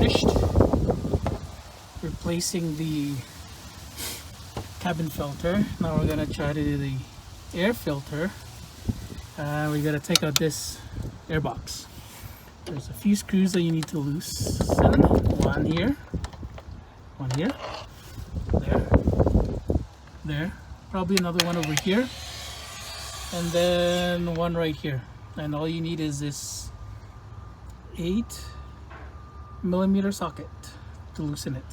finished replacing the cabin filter. Now we're gonna try to do the air filter. We gotta take out this air box. There's a few screws that you need to loosen. One here, there, probably another one over here, and then one right here. And all you need is this 8mm socket to loosen it.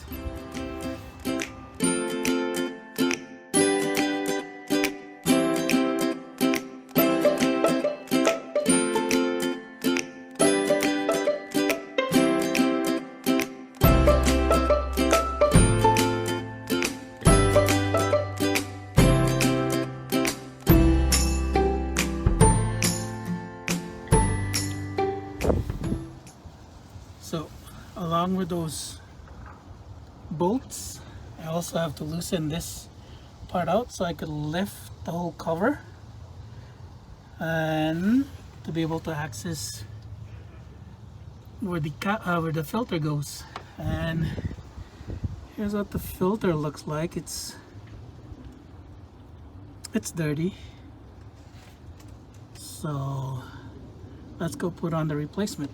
So along with those bolts, I also have to loosen this part out so I could lift the whole cover and to be able to access where the filter goes. And here's what the filter looks like. It's dirty, so let's go put on the replacement.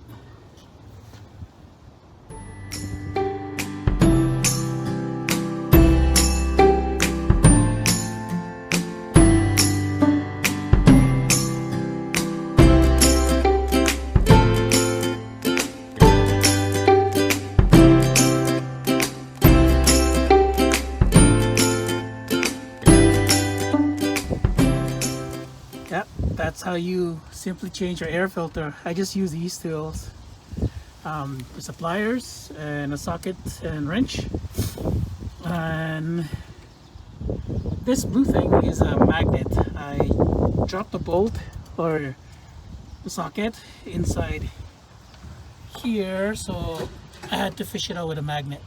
Yep, that's how you simply change your air filter. I just use these tools. There's a pliers and a socket and wrench. And this blue thing is a magnet. I dropped the bolt or the socket inside here, so I had to fish it out with a magnet.